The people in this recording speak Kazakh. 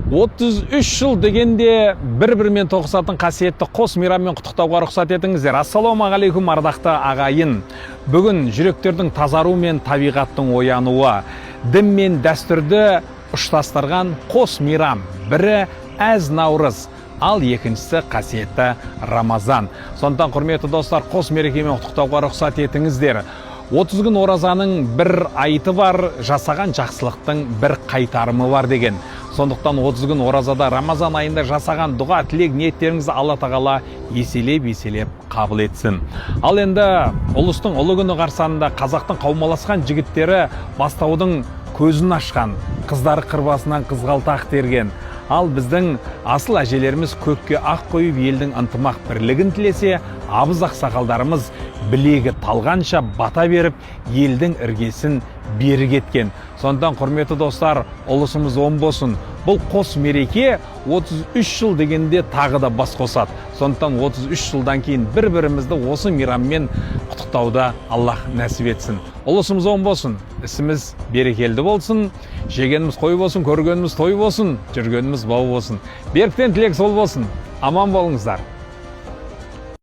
33 жыл дегенде бір-бірімен тоғысатын қасиетті қос мейраммен құттықтауға рұқсат етіңіздер. Ассалаумағалейкум ардақты ағайын. Бүгін жүректердің тазару мен табиғаттың оянуы, дін мен дәстүрді ұштастырған қос мейрам. Бірі әз Наурыз, ал екіншісі қасиетті Рамазан. Сондықтан құрметті достар, қос мерекемен құттықтауға рұқсат етіңіздер. 30 күн оразаның бір айты бар, жасаған жақсылықтың бір қайтарымы бар деген. Сондықтан 30 күн оразада Рамазан айында жасаған дұға, тілек, ниеттеріңізді Алла тағала еселеп қабыл етсін. Ал енді ұлыстың ұлы күні қарсаңында қазақтың қаумаласқан жігіттері бастаудың көзін ашқан, қыздары қырбасынан қызғалтақ терген. Ал біздің асыл әжелеріміз көкке ақ қойып елдің ынтымақ бірлігін тілесе, абыз ақсақалдарымыз білегі талғанша бата беріп, елдің іргесін бері кеткен. Сондықтан құрметті достар, ұлысымыз оң болсын. Бұл қос мереке 33 жыл дегенде тағы да бас қосады. Сондықтан 33 жылдан кейін бір-бірімізді осы мейраммен құттықтауды Аллах нәсіп етсін. Ұлысымыз оң болсын, ісіміз берекелді болсын, жегеніміз қой болсын, көргеніміз той болсын, жүргеніміз бау болсын. Беріктен тілек сол болсын. Аман болыңыздар.